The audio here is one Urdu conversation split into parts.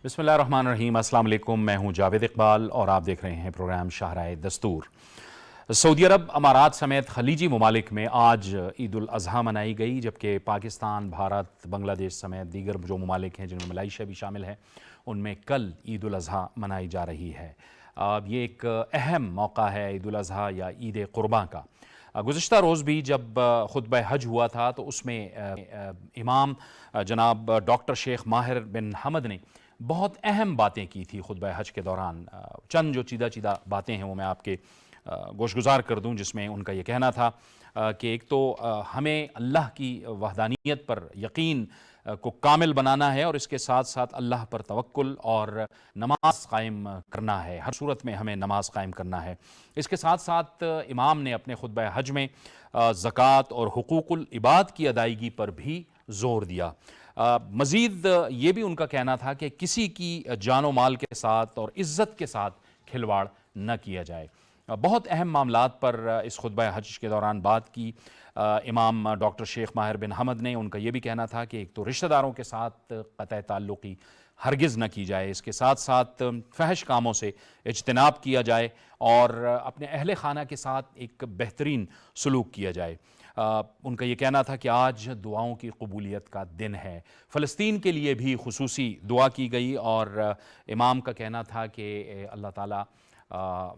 بسم اللہ الرحمن الرحیم۔ السلام علیکم، میں ہوں جاوید اقبال اور آپ دیکھ رہے ہیں پروگرام شاہراہ دستور۔ سعودی عرب، امارات سمیت خلیجی ممالک میں آج عید الاضحیٰ منائی گئی، جبکہ پاکستان، بھارت، بنگلہ دیش سمیت دیگر جو ممالک ہیں جن میں ملائیشیا بھی شامل ہے، ان میں کل عید الاضحیٰ منائی جا رہی ہے۔ یہ ایک اہم موقع ہے عید الاضحیٰ یا عید قرباں کا۔ گزشتہ روز بھی جب خطبہ حج ہوا تھا تو اس میں امام جناب ڈاکٹر شیخ ماہر بن حمد نے بہت اہم باتیں کی تھی خطبہ حج کے دوران۔ چند جو چیدہ باتیں ہیں وہ میں آپ کے گوش گزار کر دوں، جس میں ان کا یہ کہنا تھا کہ ایک تو ہمیں اللہ کی وحدانیت پر یقین کو کامل بنانا ہے، اور اس کے ساتھ ساتھ اللہ پر توکل اور نماز قائم کرنا ہے۔ ہر صورت میں ہمیں نماز قائم کرنا ہے۔ اس کے ساتھ ساتھ امام نے اپنے خطبہ حج میں زکوٰۃ اور حقوق العباد کی ادائیگی پر بھی زور دیا۔ مزید یہ بھی ان کا کہنا تھا کہ کسی کی جان و مال کے ساتھ اور عزت کے ساتھ کھلواڑ نہ کیا جائے۔ بہت اہم معاملات پر اس خطبہ حج کے دوران بات کی امام ڈاکٹر شیخ ماہر بن حمد نے۔ ان کا یہ بھی کہنا تھا کہ ایک تو رشتہ داروں کے ساتھ قطع تعلقی ہرگز نہ کی جائے، اس کے ساتھ ساتھ فحش کاموں سے اجتناب کیا جائے اور اپنے اہل خانہ کے ساتھ ایک بہترین سلوک کیا جائے۔ ان کا یہ کہنا تھا کہ آج دعاؤں کی قبولیت کا دن ہے۔ فلسطین کے لیے بھی خصوصی دعا کی گئی، اور امام کا کہنا تھا کہ اللہ تعالیٰ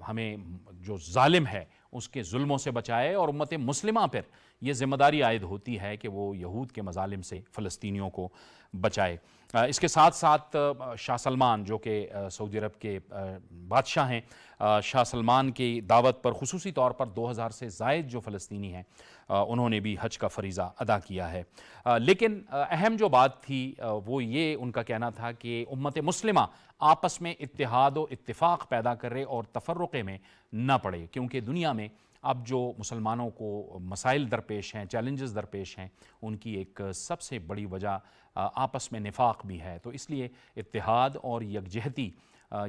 ہمیں جو ظالم ہے اس کے ظلموں سے بچائے، اور امت مسلمہ پر یہ ذمہ داری عائد ہوتی ہے کہ وہ یہود کے مظالم سے فلسطینیوں کو بچائے۔ اس کے ساتھ ساتھ شاہ سلمان، جو کہ سعودی عرب کے بادشاہ ہیں، شاہ سلمان کی دعوت پر خصوصی طور پر 2000 سے زائد جو فلسطینی ہیں انہوں نے بھی حج کا فریضہ ادا کیا ہے۔ لیکن اہم جو بات تھی وہ یہ ان کا کہنا تھا کہ امت مسلمہ آپس میں اتحاد و اتفاق پیدا کرے اور تفرقے میں نہ پڑے، کیونکہ دنیا میں اب جو مسلمانوں کو مسائل درپیش ہیں، چیلنجز درپیش ہیں، ان کی ایک سب سے بڑی وجہ آپس میں نفاق بھی ہے۔ تو اس لیے اتحاد اور یکجہتی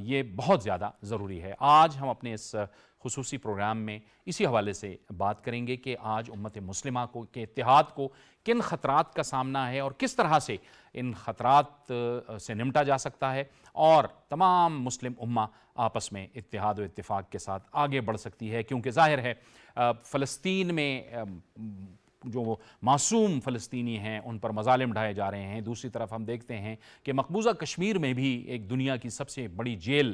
یہ بہت زیادہ ضروری ہے۔ آج ہم اپنے اس خصوصی پروگرام میں اسی حوالے سے بات کریں گے کہ آج امت مسلمہ کو کے اتحاد کو کن خطرات کا سامنا ہے اور کس طرح سے ان خطرات سے نمٹا جا سکتا ہے، اور تمام مسلم امہ آپس میں اتحاد و اتفاق کے ساتھ آگے بڑھ سکتی ہے۔ کیونکہ ظاہر ہے فلسطین میں جو معصوم فلسطینی ہیں ان پر مظالم ڈھائے جا رہے ہیں، دوسری طرف ہم دیکھتے ہیں کہ مقبوضہ کشمیر میں بھی ایک دنیا کی سب سے بڑی جیل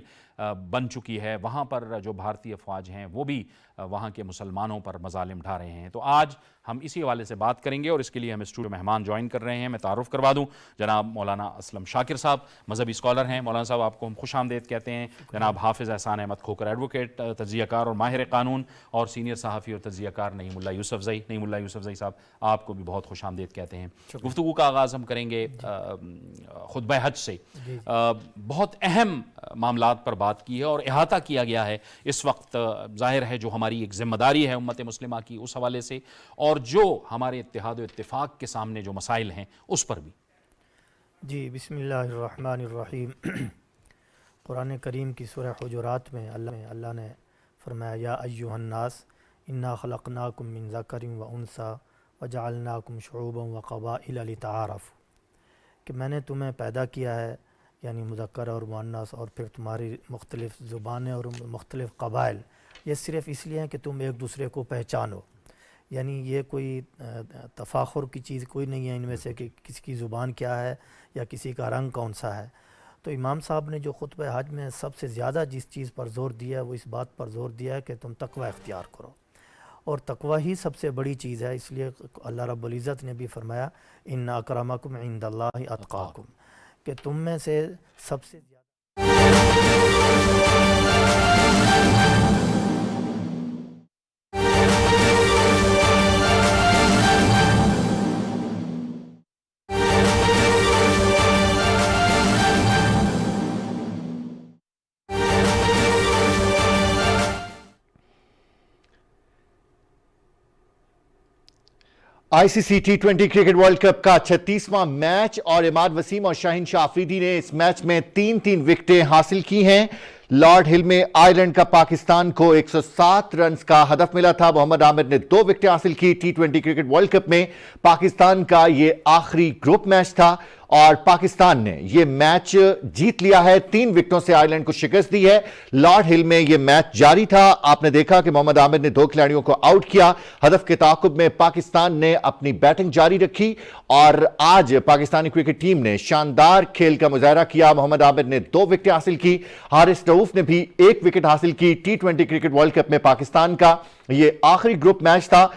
بن چکی ہے، وہاں پر جو بھارتی افواج ہیں وہ بھی وہاں کے مسلمانوں پر مظالم ڈھا رہے ہیں۔ تو آج ہم اسی حوالے سے بات کریں گے، اور اس کے لیے ہم اسٹوڈیو مہمان جوائن کر رہے ہیں۔ میں تعارف کروا دوں، جناب مولانا اسلم شاکر صاحب مذہبی اسکالر ہیں۔ مولانا صاحب آپ کو ہم خوش آمدید کہتے ہیں۔ جناب حافظ احسان احمد کھوکر ایڈوکیٹ، تجزیہ کار اور ماہر قانون، اور سینئر صحافی اور تجزیہ کار نعیم اللہ یوسفزئی۔ نعیم اللہ یوسفزئی صاحب آپ کو بھی بہت خوش آمدید کہتے ہیں۔ گفتگو کا آغاز ہم کریں گے خطبہ حج سے۔ بہت اہم معاملات پر بات کی ہے اور احاطہ کیا گیا ہے اس وقت، ظاہر ہے جو ہماری ایک ذمہ داری ہے امت مسلمہ کی اس حوالے سے، اور جو ہمارے اتحاد و اتفاق کے سامنے جو مسائل ہیں اس پر بھی۔ جی، بسم اللہ الرحمن الرحیم۔ قرآن کریم کی سورہ حجرات میں اللہ نے فرمایا، یا ایھا الناس انا خلقناکم من ذکر و انثی وجعلناکم شعوبا وقبائل لتعارفوا، کہ میں نے تمہیں پیدا کیا ہے، یعنی مذکر اور مؤنث، اور پھر تمہاری مختلف زبانیں اور مختلف قبائل، یہ صرف اس لیے ہیں کہ تم ایک دوسرے کو پہچانو۔ یعنی یہ کوئی تفاخر کی چیز کوئی نہیں ہے ان میں سے کہ کسی کی زبان کیا ہے یا کسی کا رنگ کون سا ہے۔ تو امام صاحب نے جو خطبہ حج میں سب سے زیادہ جس چیز پر زور دیا ہے وہ اس بات پر زور دیا ہے کہ تم تقوی اختیار کرو، اور تقوی ہی سب سے بڑی چیز ہے۔ اس لیے اللہ رب العزت نے بھی فرمایا، ان اکرمکم عند اللہ اتقاکم، کہ تم میں سے سب سے زیادہ آئی سی سی T20 کرکٹ ورلڈ کپ کا 36واں میچ، اور عماد وسیم اور شاہین شاہ آفریدی نے اس میچ میں 3 وکٹیں حاصل کی ہیں۔ لارڈ ہل میں آئرلینڈ کا پاکستان کو 107 رنز کا ہدف ملا تھا۔ محمد عامر نے 2 وکٹیں حاصل کی۔ T20 کرکٹ ورلڈ کپ میں پاکستان کا یہ آخری گروپ میچ تھا، اور پاکستان نے یہ میچ جیت لیا ہے، 3 وکٹوں سے آئرلینڈ کو شکست دی ہے۔ لارڈ ہل میں یہ میچ جاری تھا، آپ نے دیکھا کہ محمد عامر نے 2 کھلاڑیوں کو آؤٹ کیا، ہدف کے تعاقب میں پاکستان نے اپنی بیٹنگ جاری رکھی اور آج پاکستانی کرکٹ ٹیم نے شاندار کھیل کا مظاہرہ کیا۔ محمد عامر نے 2 وکٹیں حاصل کی، حارث رؤوف نے بھی 1 وکٹ حاصل کی۔ T20 کرکٹ ورلڈ کپ میں پاکستان کا یہ آخری گروپ میچ تھا۔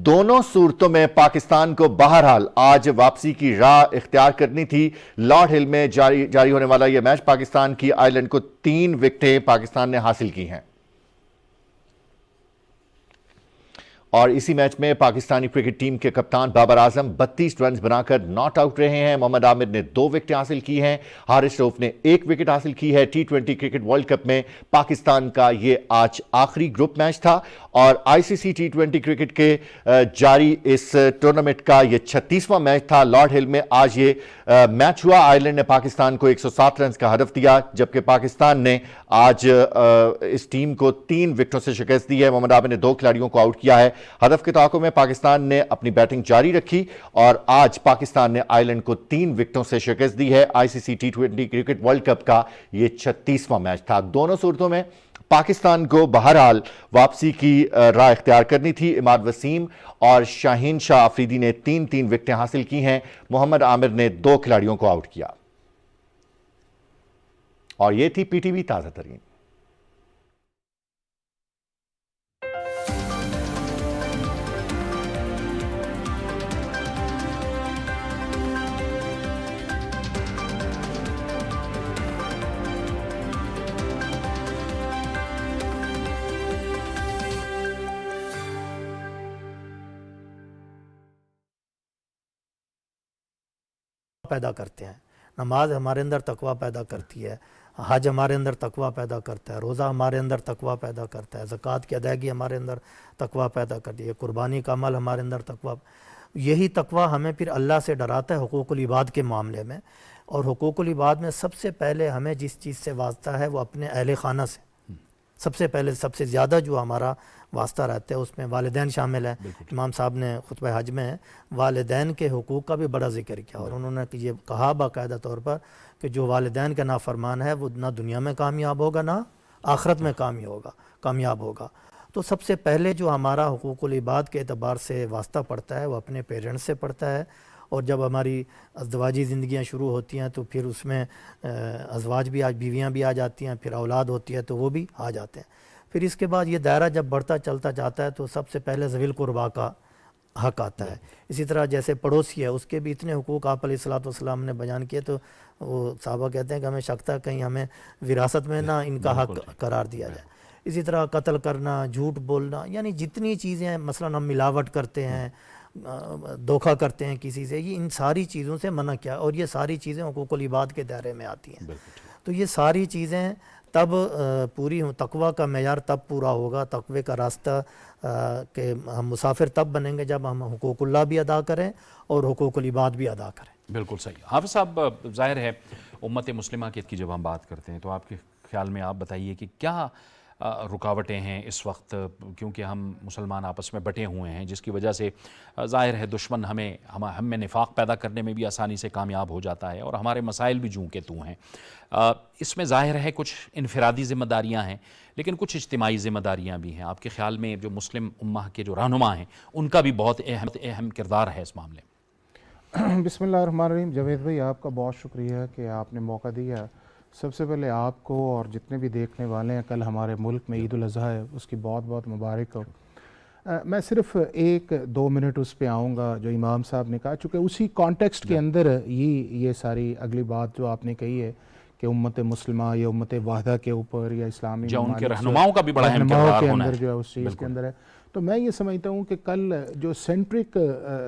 دونوں صورتوں میں پاکستان کو بہرحال آج واپسی کی راہ اختیار کرنی تھی۔ لارڈ ہل میں جاری ہونے والا یہ میچ پاکستان کی آئرلینڈ کو 3 وکٹیں پاکستان نے حاصل کی ہیں، اور اسی میچ میں پاکستانی کرکٹ ٹیم کے کپتان بابر اعظم 32 رنز بنا کر ناٹ آؤٹ رہے ہیں۔ محمد عامر نے 2 وکٹیں حاصل کی ہیں، حارث رؤوف نے 1 وکٹ حاصل کی ہے۔ T20 کرکٹ ورلڈ کپ میں پاکستان کا یہ آج آخری گروپ میچ تھا، اور ICC T20 کرکٹ کے جاری اس ٹورنامنٹ کا یہ 36واں میچ تھا۔ لارڈ ہل میں آج یہ میچ ہوا، آئرلینڈ نے پاکستان کو 107 رنز کا ہدف دیا، جبکہ پاکستان نے آج اس ٹیم کو 3 وکٹوں سے شکست دی ہے۔ محمد عامر نے 2 کھلاڑیوں کو آؤٹ کیا ہے۔ ہدف کے تعاقب میں پاکستان نے اپنی بیٹنگ جاری رکھی اور آج پاکستان نے آئرلینڈ کو 3 وکٹوں سے شکست دی ہے۔ ICC T20 cricket world cup کا یہ 36واں میچ تھا۔ دونوں صورتوں میں پاکستان کو بہرحال واپسی کی راہ اختیار کرنی تھی۔ عماد وسیم اور شاہین شاہ آفریدی نے 3 وکٹیں حاصل کی ہیں، محمد عامر نے 2 کھلاڑیوں کو آؤٹ کیا، اور یہ تھی PTV تازہ ترین۔ پیدا کرتے ہیں، نماز ہمارے اندر تقویٰ پیدا کرتی ہے، حج ہمارے اندر تقویٰ پیدا کرتا ہے، روزہ ہمارے اندر تقویٰ پیدا کرتا ہے، زکوٰۃ کی ادائیگی ہمارے اندر تقویٰ پیدا کرتی ہے، قربانی کا عمل ہمارے اندر تقویٰ، یہی تقویٰ ہمیں پھر اللہ سے ڈراتا ہے حقوق العباد کے معاملے میں۔ اور حقوق العباد میں سب سے پہلے ہمیں جس چیز سے واسطہ ہے وہ اپنے اہل خانہ سے، سب سے پہلے سب سے زیادہ جو ہمارا واسطہ رہتا ہے اس میں والدین شامل ہیں۔ امام صاحب نے خطبہ حج میں والدین کے حقوق کا بھی بڑا ذکر کیا، اور انہوں نے یہ کہا باقاعدہ طور پر کہ جو والدین کا نافرمان ہے وہ نہ دنیا میں کامیاب ہوگا نہ آخرت میں کامیاب ہوگا۔ تو سب سے پہلے جو ہمارا حقوق العباد کے اعتبار سے واسطہ پڑتا ہے وہ اپنے پیرنٹس سے پڑتا ہے، اور جب ہماری ازدواجی زندگیاں شروع ہوتی ہیں تو پھر اس میں ازواج بھی بیویاں بھی آ جاتی ہیں، پھر اولاد ہوتی ہے تو وہ بھی آ جاتے ہیں۔ پھر اس کے بعد یہ دائرہ جب بڑھتا چلتا جاتا ہے تو سب سے پہلے ذوی القربیٰ کا حق آتا ہے۔ اسی طرح جیسے پڑوسی ہے اس کے بھی اتنے حقوق آپ علیہ الصلوۃ والسلام نے بیان کیے، تو وہ صحابہ کہتے ہیں کہ ہمیں شک تھا کہیں ہمیں وراثت میں نہ ان کا حق قرار دیا جائے۔ اسی طرح قتل کرنا، جھوٹ بولنا، یعنی جتنی چیزیں ہیں، مثلا ہم ملاوٹ کرتے ہیں، دھوکہ کرتے ہیں کسی سے، یہ ان ساری چیزوں سے منع کیا، اور یہ ساری چیزیں حقوق العباد کے دائرے میں آتی ہیں۔ تو یہ ساری چیزیں تب پوری ہوں، تقویٰ کا معیار تب پورا ہوگا، تقوی کا راستہ کہ ہم مسافر تب بنیں گے جب ہم حقوق اللہ بھی ادا کریں اور حقوق العباد بھی ادا کریں۔ بالکل صحیح۔ حافظ صاحب، ظاہر ہے امت مسلمہ کی جب ہم بات کرتے ہیں تو آپ کے خیال میں آپ بتائیے کہ کیا رکاوٹیں ہیں اس وقت، کیونکہ ہم مسلمان آپس میں بٹے ہوئے ہیں، جس کی وجہ سے ظاہر ہے دشمن ہم میں نفاق پیدا کرنے میں بھی آسانی سے کامیاب ہو جاتا ہے، اور ہمارے مسائل بھی جوں کے توں ہیں۔ اس میں ظاہر ہے کچھ انفرادی ذمہ داریاں ہیں، لیکن کچھ اجتماعی ذمہ داریاں بھی ہیں۔ آپ کے خیال میں جو مسلم امہ کے جو رہنما ہیں ان کا بھی بہت اہم کردار ہے اس معاملے میں؟ بسم اللہ الرحمن الرحیم۔ جاوید بھائی، آپ کا بہت شکریہ کہ آپ نے موقع دیا۔ سب سے پہلے آپ کو اور جتنے بھی دیکھنے والے ہیں، کل ہمارے ملک میں عید الاضحیٰ ہے، اس کی بہت بہت مبارک ہو۔ میں صرف 1-2 منٹ اس پہ آؤں گا جو امام صاحب نے کہا، چونکہ اسی کانٹیکسٹ کے اندر یہ ساری اگلی بات جو آپ نے کہی ہے کہ امت مسلمہ یا امت واحدہ کے اوپر یا اسلامی جو ان کے رہنماؤں کا بھی بڑا اہم کردار ہونا ہے، جو ہے اس چیز کے اندر ہے۔ تو میں یہ سمجھتا ہوں کہ کل جو سینٹرک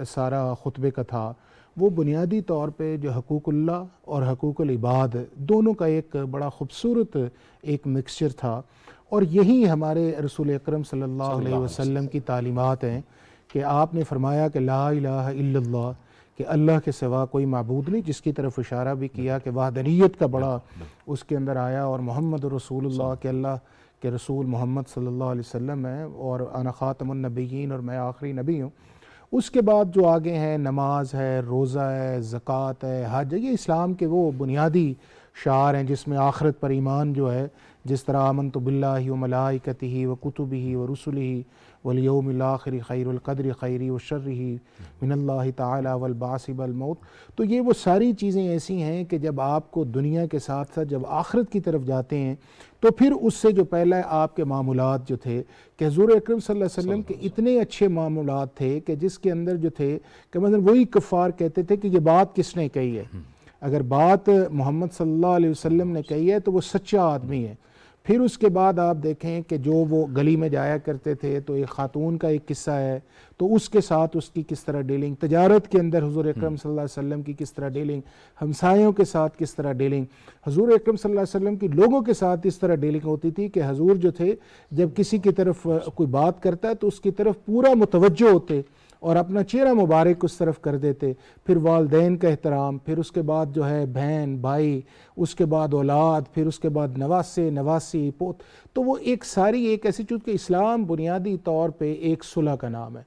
سارا خطبے کا تھا وہ بنیادی طور پہ جو حقوق اللہ اور حقوق العباد دونوں کا ایک بڑا خوبصورت ایک مکسچر تھا، اور یہی ہمارے رسول اکرم صلی اللہ علیہ وسلم کی تعلیمات ہیں کہ آپ نے فرمایا کہ لا الہ الا اللہ، کہ اللہ کے سوا کوئی معبود نہیں، جس کی طرف اشارہ بھی کیا کہ وحدانیت کا بڑا اس کے اندر آیا، اور محمد رسول اللہ کہ اللہ کے رسول محمد صلی اللہ علیہ وسلم ہیں، اور انا خاتم النبیین، اور میں آخری نبی ہوں۔ اس کے بعد جو آگے ہیں نماز ہے، روزہ ہے، زکوٰۃ ہے، حج ہے، یہ اسلام کے وہ بنیادی شعار ہیں جس میں آخرت پر ایمان جو ہے، جس طرح آمنت باللہ و ملائکتہ و کتبہ و رسلہ والیوم الآخر خیر القدر خیری و شرہ من اللہ تعالی والبعث بالموت. تو یہ وہ ساری چیزیں ایسی ہیں کہ جب آپ کو دنیا کے ساتھ ساتھ جب آخرت کی طرف جاتے ہیں تو پھر اس سے جو پہلا آپ کے معمولات جو تھے کہ حضور اکرم صلی اللہ علیہ وسلم کے اتنے اچھے معمولات تھے کہ جس کے اندر جو تھے کہ مثلا وہی کفار کہتے تھے کہ یہ بات کس نے کہی ہے، اگر بات محمد صلی اللہ علیہ وسلم نے کہی ہے تو وہ سچا آدمی ہے. پھر اس کے بعد آپ دیکھیں کہ جو وہ گلی میں جایا کرتے تھے تو ایک خاتون کا ایک قصہ ہے، تو اس کے ساتھ اس کی کس طرح ڈیلنگ، تجارت کے اندر حضور اکرم صلی اللہ علیہ وسلم کی کس طرح ڈیلنگ، ہمسایوں کے ساتھ کس طرح ڈیلنگ. حضور اکرم صلی اللہ علیہ وسلم کی لوگوں کے ساتھ اس طرح ڈیلنگ ہوتی تھی کہ حضور جو تھے جب کسی کی طرف کوئی بات کرتا ہے تو اس کی طرف پورا متوجہ ہوتے اور اپنا چہرہ مبارک اس طرف کر دیتے. پھر والدین کا احترام، پھر اس کے بعد جو ہے بہن بھائی، اس کے بعد اولاد، پھر اس کے بعد نواسے نواسی پوت. تو وہ ایک ساری ایک ایسی چیز کہ اسلام بنیادی طور پہ ایک صلح کا نام ہے،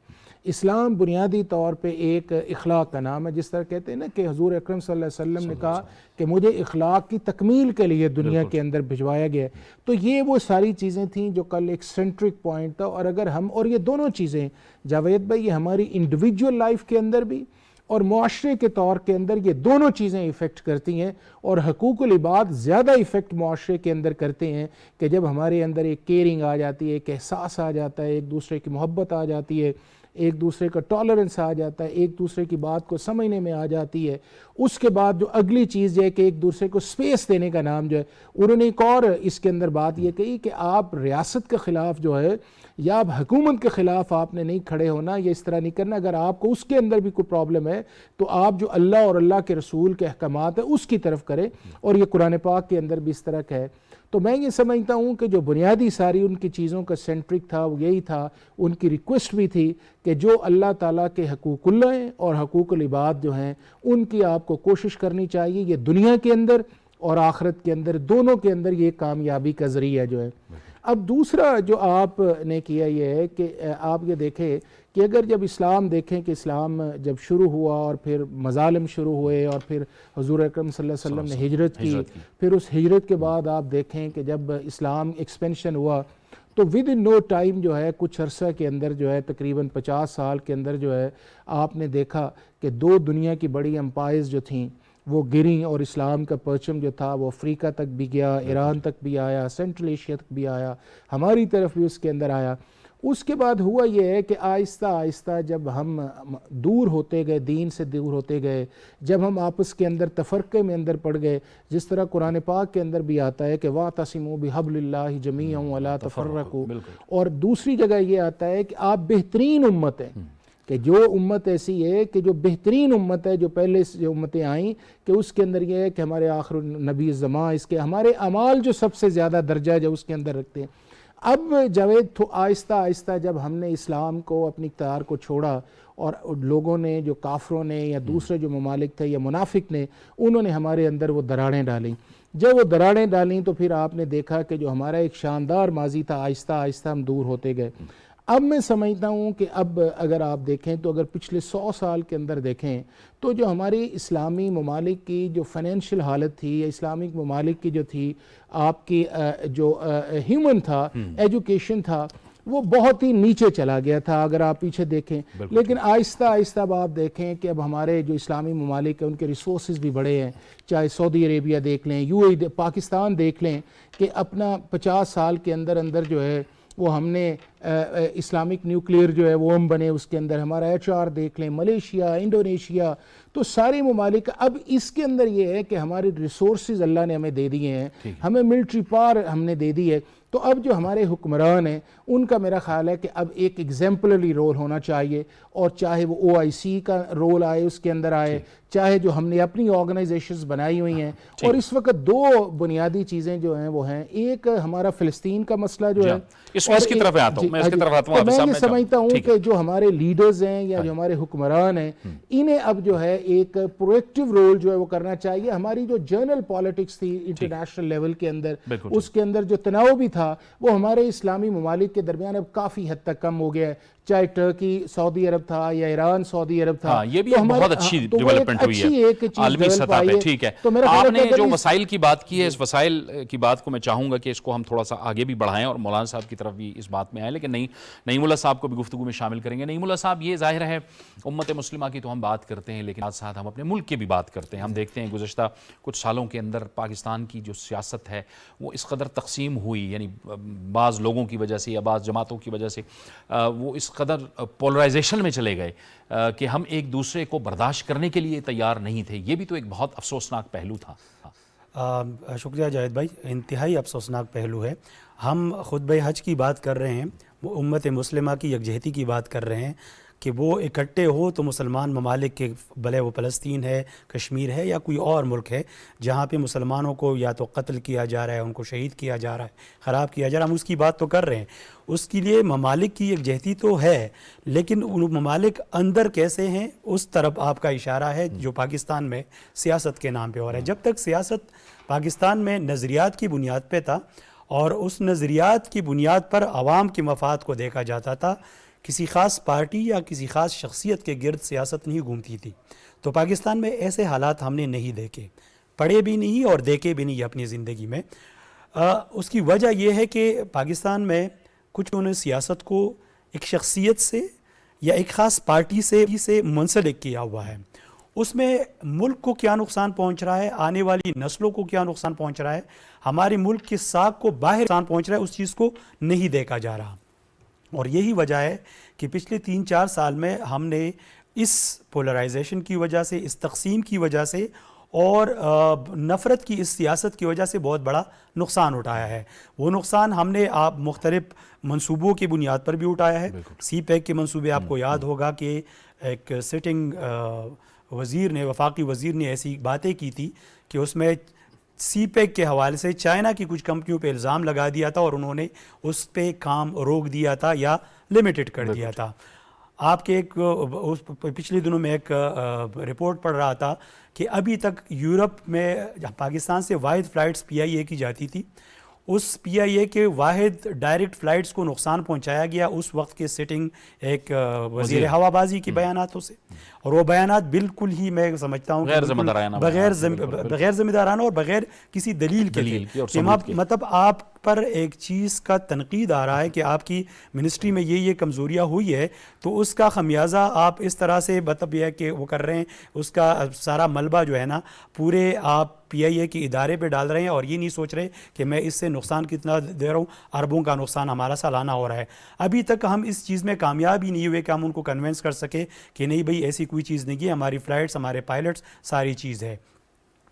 اسلام بنیادی طور پہ ایک اخلاق کا نام ہے. جس طرح کہتے ہیں نا کہ حضور اکرم صلی اللہ علیہ وسلم نے کہا کہ مجھے اخلاق کی تکمیل کے لیے دنیا کے اندر بھجوایا گیا ہے. تو یہ وہ ساری چیزیں تھیں جو کل ایک سینٹرک پوائنٹ تھا. اور اگر ہم، اور یہ دونوں چیزیں جاوید بھائی، یہ ہماری انڈیویجول لائف کے اندر بھی اور معاشرے کے طور کے اندر یہ دونوں چیزیں ایفیکٹ کرتی ہیں. اور حقوق العباد زیادہ ایفیکٹ معاشرے کے اندر کرتے ہیں کہ جب ہمارے اندر ایک کیئرنگ آ جاتی ہے، ایک احساس آ جاتا ہے، ایک دوسرے کی محبت آ جاتی ہے، ایک دوسرے کا ٹالرنس آ جاتا ہے، ایک دوسرے کی بات کو سمجھنے میں آ جاتی ہے. اس کے بعد جو اگلی چیز جو ہے کہ ایک دوسرے کو سپیس دینے کا نام جو ہے، انہوں نے ایک اور اس کے اندر بات یہ کہی کہ آپ ریاست کے خلاف جو ہے یا آپ حکومت کے خلاف آپ نے نہیں کھڑے ہونا، یا اس طرح نہیں کرنا. اگر آپ کو اس کے اندر بھی کوئی پرابلم ہے تو آپ جو اللہ اور اللہ کے رسول کے احکامات ہیں اس کی طرف کریں. اور یہ قرآن پاک کے اندر بھی اس طرح کا ہے. تو میں یہ سمجھتا ہوں کہ جو بنیادی ساری ان کی چیزوں کا سینٹرک تھا وہ یہی تھا. ان کی ریکویسٹ بھی تھی کہ جو اللہ تعالیٰ کے حقوق اللہ ہیں اور حقوق العباد جو ہیں ان کی آپ کو کوشش کرنی چاہیے. یہ دنیا کے اندر اور آخرت کے اندر دونوں کے اندر یہ کامیابی کا ذریعہ جو ہے. اب دوسرا جو آپ نے کیا یہ ہے کہ آپ یہ دیکھیں کہ اگر جب اسلام دیکھیں کہ اسلام جب شروع ہوا اور پھر مظالم شروع ہوئے اور پھر حضور اکرم صلی اللہ علیہ وسلم نے ہجرت کی، پھر اس ہجرت کے بعد آپ دیکھیں کہ جب اسلام ایکسپینشن ہوا تو ود ان نو ٹائم جو ہے کچھ عرصہ کے اندر جو ہے تقریباً 50 سال کے اندر جو ہے آپ نے دیکھا کہ دو دنیا کی بڑی امپائرز جو تھیں وہ گریں اور اسلام کا پرچم جو تھا وہ افریقہ تک بھی گیا، ایران تک بھی آیا، سینٹرل ایشیا تک بھی آیا، ہماری طرف بھی اس کے اندر آیا. اس کے بعد ہوا یہ ہے کہ آہستہ آہستہ جب ہم دور ہوتے گئے، دین سے دور ہوتے گئے، جب ہم آپس کے اندر تفرقے میں اندر پڑ گئے، جس طرح قرآن پاک کے اندر بھی آتا ہے کہ وَاعْتَصِمُوا بِحَبْلِ اللَّهِ جَمِيعًا وَلَا تَفَرَّقُوا. اور دوسری جگہ یہ آتا ہے کہ آپ بہترین امت ہیں، کہ جو امت ایسی ہے کہ جو بہترین امت ہے، جو پہلے سے جو امتیں آئیں کہ اس کے اندر یہ ہے کہ ہمارے آخر نبی زمان، اس کے ہمارے اعمال جو سب سے زیادہ درجہ جو اس کے اندر رکھتے ہیں. اب جاوید تو آہستہ آہستہ جب ہم نے اسلام کو اپنی اقتدار کو چھوڑا اور لوگوں نے جو کافروں نے یا دوسرے جو ممالک تھے یا منافق نے انہوں نے ہمارے اندر وہ دراڑیں ڈالیں. جب وہ دراڑیں ڈالیں تو پھر آپ نے دیکھا کہ جو ہمارا ایک شاندار ماضی تھا آہستہ آہستہ ہم دور ہوتے گئے. اب میں سمجھتا ہوں کہ اب اگر آپ دیکھیں تو اگر پچھلے 100 سال کے اندر دیکھیں تو جو ہماری اسلامی ممالک کی جو فائنینشیل حالت تھی یا اسلامک ممالک کی جو تھی آپ کی جو ہیومن تھا، ایجوکیشن تھا، وہ بہت ہی نیچے چلا گیا تھا اگر آپ پیچھے دیکھیں. لیکن آہستہ آہستہ اب آپ دیکھیں کہ اب ہمارے جو اسلامی ممالک ہیں ان کے ریسورسز بھی بڑے ہیں، چاہے سعودی عربیہ دیکھ لیں، UAE پاکستان دیکھ لیں کہ اپنا 50 سال کے اندر اندر جو ہے وہ ہم نے اسلامک نیوکلیئر جو ہے وہ ہم بنے، اس کے اندر ہمارا HR دیکھ لیں، ملیشیا، انڈونیشیا، تو سارے ممالک. اب اس کے اندر یہ ہے کہ ہمارے ریسورسز اللہ نے ہمیں دے دیے ہیں، ہمیں ملٹری پاور ہم نے دے دی ہے. تو اب جو ہمارے حکمران ہیں ان کا میرا خیال ہے کہ اب ایک ایگزامپلری رول ہونا چاہیے، اور چاہے وہ OIC کا رول آئے اس کے اندر آئے، چاہے جو ہم نے اپنی آرگنائزیشنز بنائی ہوئی ہیں. اور اس وقت دو بنیادی چیزیں جو ہیں وہ ہیں، ایک ہمارا فلسطین کا مسئلہ جو ہے، اس کی طرف آتا ہوں، میں اس کی طرف آتا ہوں. میں یہ سمجھتا ہوں کہ جو ہمارے لیڈرز ہیں یا جو ہمارے حکمران ہیں انہیں اب جو ہے ایک پرویکٹیو رول جو ہے وہ کرنا چاہیے. ہماری جو جنرل پالیٹکس تھی انٹرنیشنل لیول کے اندر، اس کے اندر جو تناؤ بھی تھا وہ ہمارے اسلامی ممالک کے درمیان اب کافی حد تک کم ہو گیا ہے. چاہے ٹرکی سعودی عرب تھا یا ایران سعودی عرب تھا. ہاں یہ بھی ایک بہت اچھی ڈیولپمنٹ ہوئی ہے عالمی سطح پہ. ٹھیک ہے, آپ نے جو وسائل کی بات کی ہے, اس وسائل کی بات کو میں چاہوں گا کہ اس کو ہم تھوڑا سا آگے بھی بڑھائیں اور مولانا صاحب کی طرف بھی اس بات میں آئیں, لیکن نعیم اللہ صاحب کو بھی گفتگو میں شامل کریں گے. نعیم اللہ صاحب, یہ ظاہر ہے امت مسلمہ کی تو ہم بات کرتے ہیں, لیکن ساتھ ہم اپنے ملک کی بھی بات کرتے ہیں. ہم دیکھتے ہیں گزشتہ کچھ سالوں کے اندر پاکستان کی جو سیاست ہے وہ اس قدر تقسیم ہوئی, یعنی بعض لوگوں کی وجہ سے یا بعض جماعتوں کی وجہ سے وہ اس قدر پولرائزیشن میں چلے گئے کہ ہم ایک دوسرے کو برداشت کرنے کے لیے تیار نہیں تھے. یہ بھی تو ایک بہت افسوسناک پہلو تھا. شکریہ جاوید بھائی, انتہائی افسوسناک پہلو ہے. ہم خطبہ حج کی بات کر رہے ہیں, وہ امت مسلمہ کی یکجہتی کی بات کر رہے ہیں کہ وہ اکٹھے ہو تو مسلمان ممالک کے, بھلے وہ فلسطین ہے, کشمیر ہے یا کوئی اور ملک ہے جہاں پہ مسلمانوں کو یا تو قتل کیا جا رہا ہے, ان کو شہید کیا جا رہا ہے, خراب کیا جا رہا ہے, ہم اس کی بات تو کر رہے ہیں. اس کے لیے ممالک کی یکجہتی تو ہے, لیکن ان ممالک اندر کیسے ہیں اس طرف آپ کا اشارہ ہے جو پاکستان میں سیاست کے نام پہ ہو رہا ہے. جب تک سیاست پاکستان میں نظریات کی بنیاد پہ تھا اور اس نظریات کی بنیاد پر عوام کے مفاد کو دیکھا جاتا تھا, کسی خاص پارٹی یا کسی خاص شخصیت کے گرد سیاست نہیں گھومتی تھی. تو پاکستان میں ایسے حالات ہم نے نہیں دیکھے, پڑھے بھی نہیں اور دیکھے بھی نہیں اپنی زندگی میں. اس کی وجہ یہ ہے کہ پاکستان میں کچھ انہوں نے سیاست کو ایک شخصیت سے یا ایک خاص پارٹی سے منسلک کیا ہوا ہے. اس میں ملک کو کیا نقصان پہنچ رہا ہے, آنے والی نسلوں کو کیا نقصان پہنچ رہا ہے, ہمارے ملک کے ساکھ کو باہر نقصان پہنچ رہا ہے, اس چیز کو نہیں دیکھا جا رہا. اور یہی وجہ ہے کہ پچھلے 3-4 سال میں ہم نے اس پولرائزیشن کی وجہ سے, اس تقسیم کی وجہ سے اور نفرت کی اس سیاست کی وجہ سے بہت بڑا نقصان اٹھایا ہے. وہ نقصان ہم نے آپ مختلف منصوبوں کی بنیاد پر بھی اٹھایا ہے. سی پیک کے منصوبے, آپ کو یاد ہوگا کہ ایک سٹنگ وزیر نے, وفاقی وزیر نے ایسی باتیں کی تھی کہ اس میں سی پیک کے حوالے سے چائنا کی کچھ کمپنیوں پہ الزام لگا دیا تھا اور انہوں نے اس پہ کام روک دیا تھا یا لمیٹڈ کر دیا تھا. آپ کے ایک پچھلے دنوں میں ایک رپورٹ پڑھ رہا تھا کہ ابھی تک یورپ میں پاکستان سے واحد فلائٹس PIA کی جاتی تھی, اس PIA کے واحد ڈائریکٹ فلائٹس کو نقصان پہنچایا گیا اس وقت کے سٹنگ ایک وزیر ہوا بازی کے بیاناتوں سے. اور وہ بیانات بالکل ہی میں سمجھتا ہوں بغیر ذمہ دارانہ اور بغیر کسی دلیل کے, مطلب آپ پر ایک چیز کا تنقید آ رہا ہے کہ آپ کی منسٹری میں یہ کمزوریاں ہوئی ہے, تو اس کا خمیازہ آپ اس طرح سے مطلب یہ ہے کہ وہ کر رہے ہیں, اس کا سارا ملبہ جو ہے نا پورے آپ PIA کے ادارے پہ ڈال رہے ہیں اور یہ نہیں سوچ رہے کہ میں اس سے نقصان کتنا دے رہا ہوں, اربوں کا نقصان ہمارا سالانہ ہو رہا ہے. ابھی تک ہم اس چیز میں کامیاب ہی نہیں ہوئے کہ ہم ان کو کنونس کر سکے کہ نہیں بھئی ایسی کوئی چیز نہیں ہے, ہماری فلائٹس, ہمارے پائلٹس, ساری چیز ہے.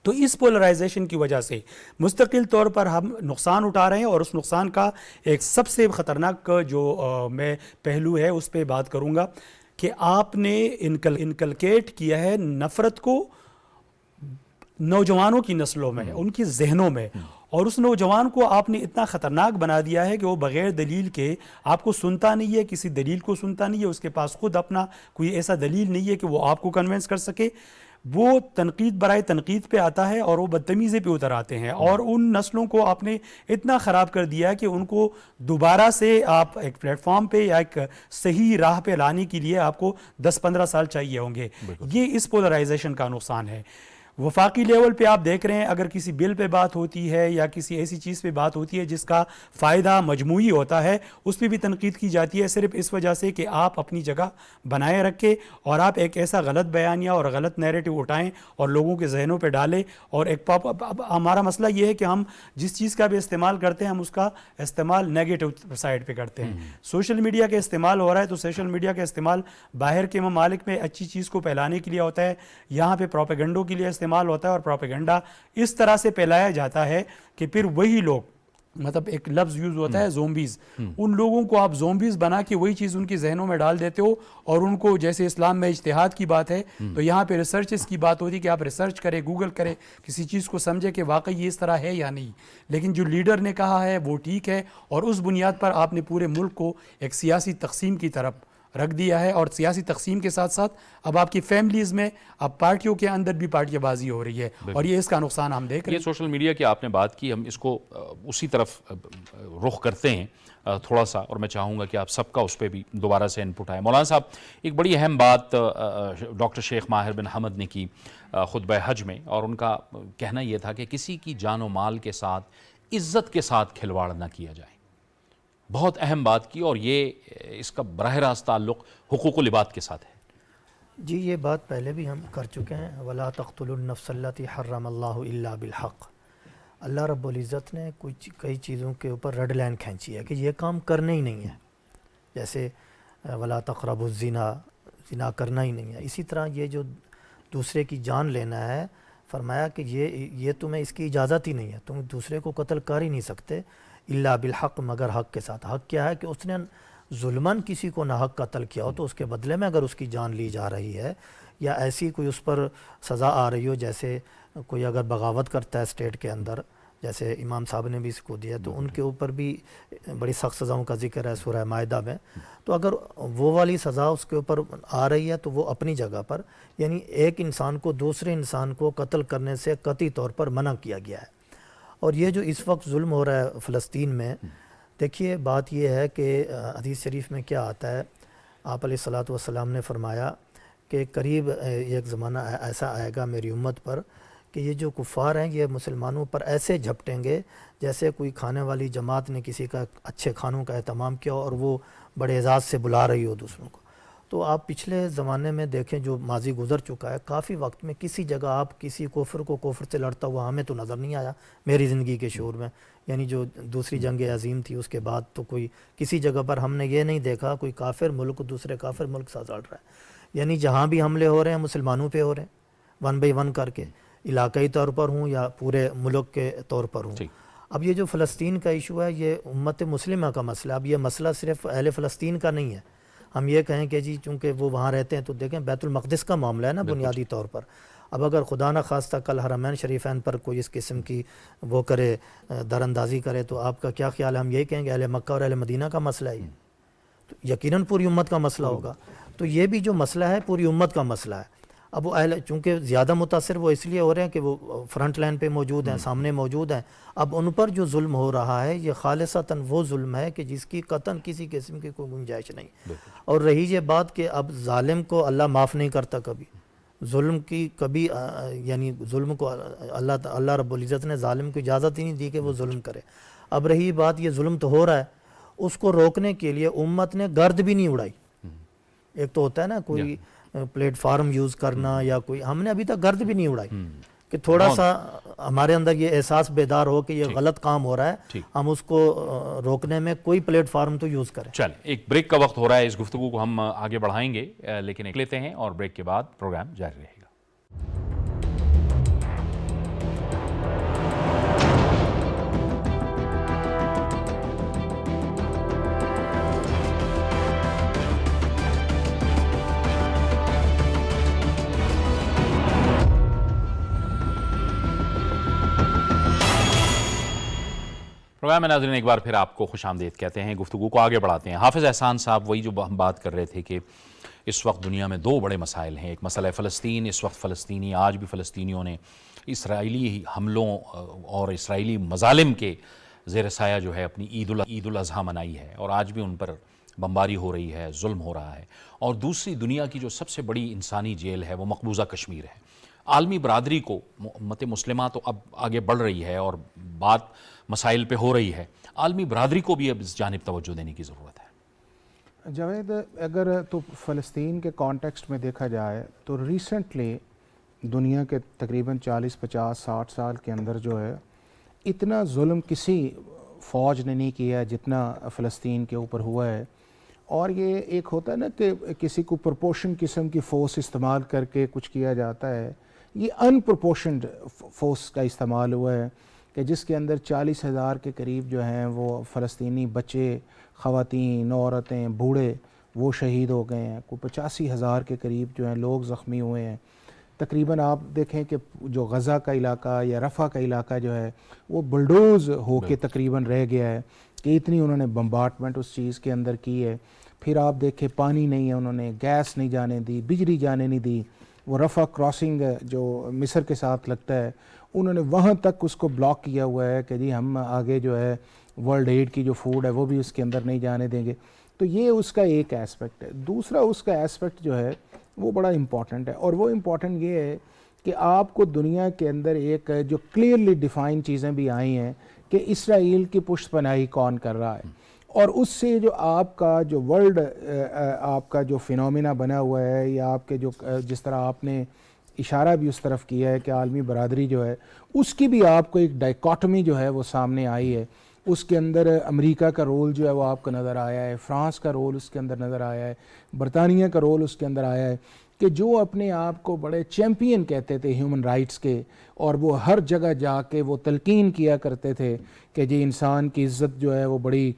تو اس پولرائزیشن کی وجہ سے مستقل طور پر ہم نقصان اٹھا رہے ہیں, اور اس نقصان کا ایک سب سے خطرناک جو میں پہلو ہے اس پہ بات کروں گا کہ آپ نے انکلکیٹ کیا ہے نفرت کو نوجوانوں کی نسلوں میں, ان کی ذہنوں میں, اور اس نوجوان کو آپ نے اتنا خطرناک بنا دیا ہے کہ وہ بغیر دلیل کے آپ کو سنتا نہیں ہے, کسی دلیل کو سنتا نہیں ہے, اس کے پاس خود اپنا کوئی ایسا دلیل نہیں ہے کہ وہ آپ کو کنونس کر سکے. وہ تنقید برائے تنقید پہ آتا ہے اور وہ بدتمیزی پہ اتر آتے ہیں, اور ان نسلوں کو آپ نے اتنا خراب کر دیا کہ ان کو دوبارہ سے آپ ایک پلیٹ فارم پہ یا ایک صحیح راہ پہ لانے کے لیے آپ کو 10-15 سال چاہیے ہوں گے. یہ اس پولرائزیشن کا نقصان ہے. وفاقی لیول پہ آپ دیکھ رہے ہیں, اگر کسی بل پہ بات ہوتی ہے یا کسی ایسی چیز پہ بات ہوتی ہے جس کا فائدہ مجموعی ہوتا ہے, اس پہ بھی تنقید کی جاتی ہے, صرف اس وجہ سے کہ آپ اپنی جگہ بنائے رکھے اور آپ ایک ایسا غلط بیانیہ اور غلط نیریٹو اٹھائیں اور لوگوں کے ذہنوں پہ ڈالیں. اور ایک ہمارا مسئلہ یہ ہے کہ ہم جس چیز کا بھی استعمال کرتے ہیں ہم اس کا استعمال نیگیٹو سائڈ پہ کرتے ہیں. سوشل میڈیا کا استعمال ہو رہا ہے تو سوشل میڈیا کا استعمال باہر کے ممالک میں اچھی چیز کو پھیلانے کے لیے ہوتا ہے, یہاں پہ پروپیگنڈوں کے لیے استعمال ہوتا ہے, اور پروپیگنڈا اس طرح سے پھیلایا جاتا ہے کہ پھر وہی لوگ, مطلب ایک لفظ یوز ہوتا ہے زومبیز, ان لوگوں کو آپ زومبیز بنا کے وہی چیز ان کے ذہنوں میں ڈال دیتے ہو, اور ان کو جیسے اسلام میں اجتہاد کی بات ہے تو یہاں پہ ریسرچز کی بات ہوتی ہے کہ آپ ریسرچ کریں, گوگل کریں, کسی چیز کو سمجھے کہ واقعی یہ اس طرح ہے یا نہیں, لیکن جو لیڈر نے کہا ہے وہ ٹھیک ہے, اور اس بنیاد پر آپ نے پورے ملک کو ایک سیاسی تقسیم کی طرف رکھ دیا ہے، اور سیاسی تقسیم کے ساتھ ساتھ اب آپ کی فیملیز میں اب پارٹیوں کے اندر بھی پارٹیاں بازی ہو رہی ہے، اور یہ اس کا نقصان ہم دیکھ رہے یہ ہیں۔ سوشل میڈیا کی آپ نے بات کی، ہم اس کو اسی طرف رخ کرتے ہیں تھوڑا سا، اور میں چاہوں گا کہ آپ سب کا اس پہ بھی دوبارہ سے انپٹ آئے۔ مولانا صاحب، ایک بڑی اہم بات ڈاکٹر شیخ ماہر بن حمد نے کی خطبہ حج میں، اور ان کا کہنا یہ تھا کہ کسی کی جان و مال کے ساتھ عزت کے ساتھ کھلواڑ نہ کیا جائے۔ بہت اہم بات کی، اور یہ اس کا براہ راست تعلق حقوق العباد کے ساتھ ہے۔ جی یہ بات پہلے بھی ہم کر چکے ہیں، وَلَا تَقْتُلُوا النَّفْسَ الَّتِي حَرَّمَ اللَّهُ إِلَّا بِالْحَقِّ۔ اللہ رب العزت نے کئی چیزوں کے اوپر ریڈ لائن کھینچی ہے کہ یہ کام کرنا ہی نہیں ہے، جیسے وَلَا تَقْرَبُوا الزِّنَا، زنا کرنا ہی نہیں ہے۔ اسی طرح یہ جو دوسرے کی جان لینا ہے، فرمایا کہ یہ تمہیں اس کی اجازت ہی نہیں ہے، تم دوسرے کو قتل کر ہی نہیں سکتے الا بالحق، مگر حق کے ساتھ۔ حق کیا ہے کہ اس نے ظلماً کسی کو ناحق قتل کیا ہو تو اس کے بدلے میں اگر اس کی جان لی جا رہی ہے، یا ایسی کوئی اس پر سزا آ رہی ہو، جیسے کوئی اگر بغاوت کرتا ہے اسٹیٹ کے اندر، جیسے امام صاحب نے بھی اس کو دیا، تو ان کے اوپر بھی بڑی سخت سزاؤں کا ذکر ہے سورہ مائدہ میں۔ تو اگر وہ والی سزا اس کے اوپر آ رہی ہے تو وہ اپنی جگہ پر، یعنی ایک انسان کو دوسرے انسان کو قتل کرنے سے قطعی طور پر منع کیا گیا ہے۔ اور یہ جو اس وقت ظلم ہو رہا ہے فلسطین میں، دیکھیے بات یہ ہے کہ حدیث شریف میں کیا آتا ہے، آپ علیہ الصلاۃ والسلام نے فرمایا کہ قریب ایک زمانہ ایسا آئے گا میری امت پر کہ یہ جو کفار ہیں یہ مسلمانوں پر ایسے جھپٹیں گے جیسے کوئی کھانے والی جماعت نے کسی کا اچھے کھانوں کا اہتمام کیا اور وہ بڑے اعزاز سے بلا رہی ہو دوسروں کو۔ تو آپ پچھلے زمانے میں دیکھیں جو ماضی گزر چکا ہے، کافی وقت میں کسی جگہ آپ کسی کفر کو کفر سے لڑتا ہوا ہمیں تو نظر نہیں آیا میری زندگی کے شعور میں، یعنی جو دوسری جنگ عظیم تھی اس کے بعد تو کوئی کسی جگہ پر ہم نے یہ نہیں دیکھا کوئی کافر ملک دوسرے کافر ملک ساتھ لڑ رہا ہے۔ یعنی جہاں بھی حملے ہو رہے ہیں مسلمانوں پہ ہو رہے ہیں، 1 بائی 1 کر کے، علاقائی طور پر ہوں یا پورے ملک کے طور پر ہوں۔ اب یہ جو فلسطین کا ایشو ہے یہ امت مسلمہ کا مسئلہ، اب یہ مسئلہ صرف اہل فلسطین کا نہیں ہے۔ ہم یہ کہیں کہ جی چونکہ وہ وہاں رہتے ہیں تو دیکھیں بیت المقدس کا معاملہ ہے نا بنیادی طور پر۔ اب اگر خدا نہ خواستہ کل حرمین شریفین پر کوئی اس قسم کی وہ کرے، در اندازی کرے، تو آپ کا کیا خیال ہے؟ ہم یہی کہیں گے اہل مکہ اور اہل مدینہ کا مسئلہ ہے، تو یقیناً پوری امت کا مسئلہ ہوگا۔ تو یہ بھی جو مسئلہ ہے پوری امت کا مسئلہ ہے۔ اب وہ چونکہ زیادہ متاثر وہ اس لیے ہو رہے ہیں کہ وہ فرنٹ لائن پہ موجود ہیں، سامنے موجود ہیں، اب ان پر جو ظلم ہو رہا ہے یہ خالصتاً وہ ظلم ہے کہ جس کی قطعاً کسی قسم کی کوئی گنجائش نہیں۔ اور رہی یہ بات کہ اب ظالم کو اللہ معاف نہیں کرتا کبھی، ظلم کی کبھی یعنی ظلم کو اللہ رب العزت نے ظالم کو اجازت ہی نہیں دی کہ وہ ظلم کرے۔ اب رہی بات یہ ظلم تو ہو رہا ہے، اس کو روکنے کے لیے امت نے گرد بھی نہیں اڑائی۔ ایک تو ہوتا ہے نا کوئی پلیٹ فارم یوز کرنا یا کوئی، ہم نے ابھی تک گرد بھی نہیں اڑائی کہ تھوڑا سا ہمارے اندر یہ احساس بیدار ہو کہ یہ غلط کام ہو رہا ہے، ہم اس کو روکنے میں کوئی پلیٹ فارم تو یوز کریں۔ چل ایک بریک کا وقت ہو رہا ہے، اس گفتگو کو ہم آگے بڑھائیں گے لیکن ایک لیتے ہیں اور بریک کے بعد پروگرام جاری رہے گا۔ پروگرام میں ناظرین ایک بار پھر آپ کو خوش آمدید کہتے ہیں، گفتگو کو آگے بڑھاتے ہیں۔ حافظ احسان صاحب وہی جو ہم بات کر رہے تھے کہ اس وقت دنیا میں 2 بڑے مسائل ہیں، ایک مسئلہ فلسطین، اس وقت فلسطینی آج بھی فلسطینیوں نے اسرائیلی حملوں اور اسرائیلی مظالم کے زیر سایہ جو ہے اپنی عید الاضحیٰ منائی ہے، اور آج بھی ان پر بمباری ہو رہی ہے، ظلم ہو رہا ہے۔ اور دوسری دنیا کی جو سب سے بڑی انسانی جیل ہے وہ مقبوضہ کشمیر ہے۔ عالمی برادری کو، امت مسلمہ تو اب آگے بڑھ رہی ہے اور بات مسائل پہ ہو رہی ہے، عالمی برادری کو بھی اب اس جانب توجہ دینے کی ضرورت ہے۔ جاوید، اگر تو فلسطین کے کانٹیکسٹ میں دیکھا جائے تو ریسنٹلی دنیا کے تقریباً 40 50 60 سال کے اندر جو ہے اتنا ظلم کسی فوج نے نہیں کیا جتنا فلسطین کے اوپر ہوا ہے۔ اور یہ ایک ہوتا ہے نا کہ کسی کو پرپورشن قسم کی فورس استعمال کر کے کچھ کیا جاتا ہے، یہ ان پرپورشنڈ فورس کا استعمال ہوا ہے کہ جس کے اندر 40,000 کے قریب جو ہیں وہ فلسطینی بچے، خواتین، عورتیں، بوڑھے وہ شہید ہو گئے ہیں، کوئی 85,000 کے قریب جو ہیں لوگ زخمی ہوئے ہیں۔ تقریباً آپ دیکھیں کہ جو غزہ کا علاقہ یا رفح کا علاقہ جو ہے وہ بلڈوز ہو کے تقریباً رہ گیا ہے کہ اتنی انہوں نے بمبارٹمنٹ اس چیز کے اندر کی ہے۔ پھر آپ دیکھیں پانی نہیں ہے، انہوں نے گیس نہیں جانے دی، بجلی جانے نہیں دی، وہ رفح کراسنگ جو مصر کے ساتھ لگتا ہے انہوں نے وہاں تک اس کو بلاک کیا ہوا ہے کہ جی ہم آگے جو ہے ورلڈ ایڈ کی جو فوڈ ہے وہ بھی اس کے اندر نہیں جانے دیں گے. تو یہ اس کا ایک ایسپیکٹ ہے. دوسرا اس کا ایسپیکٹ جو ہے وہ بڑا امپورٹنٹ ہے، اور وہ امپورٹنٹ یہ ہے کہ آپ کو دنیا کے اندر ایک جو کلیئرلی ڈیفائن چیزیں بھی آئی ہیں کہ اسرائیل کی پشت پناہی کون کر رہا ہے، اور اس سے جو آپ کا جو ورلڈ آپ کا جو فینومینا بنا ہوا ہے، یا آپ کے جو جس طرح آپ نے اشارہ بھی اس طرف کیا ہے کہ عالمی برادری جو ہے اس کی بھی آپ کو ایک ڈائکاٹمی جو ہے وہ سامنے آئی ہے. اس کے اندر امریکہ کا رول جو ہے وہ آپ کو نظر آیا ہے، فرانس کا رول اس کے اندر نظر آیا ہے، برطانیہ کا رول اس کے اندر آیا ہے، کہ جو اپنے آپ کو بڑے چیمپئن کہتے تھے ہیومن رائٹس کے، اور وہ ہر جگہ جا کے وہ تلقین کیا کرتے تھے کہ جی انسان کی عزت جو ہے وہ بڑی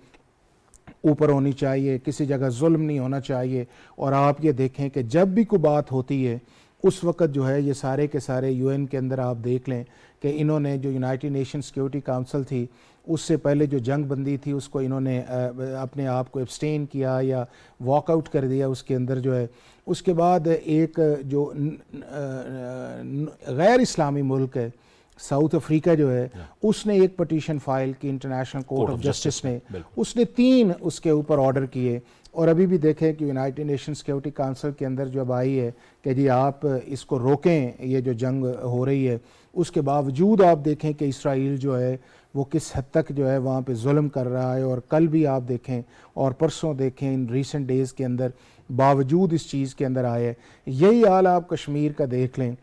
اوپر ہونی چاہیے، کسی جگہ ظلم نہیں ہونا چاہیے. اور آپ یہ دیکھیں کہ جب بھی کوئی بات ہوتی ہے اس وقت جو ہے یہ سارے کے سارے یو این کے اندر آپ دیکھ لیں کہ انہوں نے جو یونائٹڈ نیشن سیکیورٹی کونسل تھی اس سے پہلے جو جنگ بندی تھی اس کو انہوں نے اپنے آپ کو ایبسٹین کیا یا واک آؤٹ کر دیا اس کے اندر جو ہے. اس کے بعد ایک جو غیر اسلامی ملک ہے ساؤتھ افریقہ جو ہے اس نے ایک پٹیشن فائل کی انٹرنیشنل کورٹ آف جسٹس نے، اس نے 3 اس کے اوپر آرڈر کیے. اور ابھی بھی دیکھیں کہ یونائٹڈ نیشن سیکیورٹی کونسل کے اندر جو اب آئی ہے کہ جی آپ اس کو روکیں یہ جو جنگ ہو رہی ہے، اس کے باوجود آپ دیکھیں کہ اسرائیل جو ہے وہ کس حد تک جو ہے وہاں پہ ظلم کر رہا ہے. اور کل بھی آپ دیکھیں اور پرسوں دیکھیں ان ریسنٹ ڈیز کے اندر باوجود اس چیز کے اندر آئے. یہی حال آپ کشمیر کا دیکھ لیں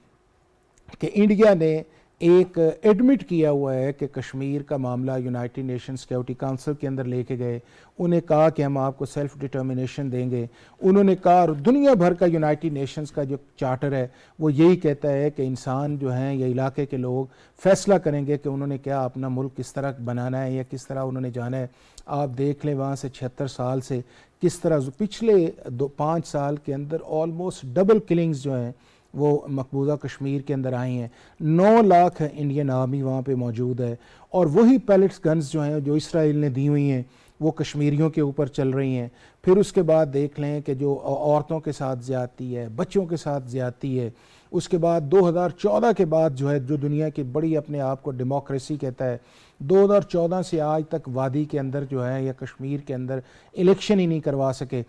کہ انڈیا نے ایک ایڈمٹ کیا ہوا ہے کہ کشمیر کا معاملہ یونائٹڈ نیشن سیکیورٹی کونسل کے اندر لے کے گئے، انہیں کہا کہ ہم آپ کو سیلف ڈٹرمنیشن دیں گے. انہوں نے کہا، اور دنیا بھر کا یونائٹڈ نیشنز کا جو چارٹر ہے وہ یہی کہتا ہے کہ انسان جو ہیں یا علاقے کے لوگ فیصلہ کریں گے کہ انہوں نے کیا اپنا ملک کس طرح بنانا ہے یا کس طرح انہوں نے جانا ہے. آپ دیکھ لیں وہاں سے 76 سال سے کس طرح پچھلے 5 سال کے اندر آلموسٹ ڈبل کلنگز جو ہیں وہ مقبوضہ کشمیر کے اندر آئی ہیں. 9 لاکھ انڈین آرمی وہاں پہ موجود ہے، اور وہی پیلٹس گنز جو ہیں جو اسرائیل نے دی ہوئی ہیں وہ کشمیریوں کے اوپر چل رہی ہیں. پھر اس کے بعد دیکھ لیں کہ جو عورتوں کے ساتھ زیادتی ہے، بچوں کے ساتھ زیادتی ہے. اس کے بعد 2014 کے بعد جو ہے جو دنیا کی بڑی اپنے آپ کو ڈیموکریسی کہتا ہے، 2014 سے آج تک وادی کے اندر جو ہے یا کشمیر کے اندر الیکشن ہی نہیں کروا سکے.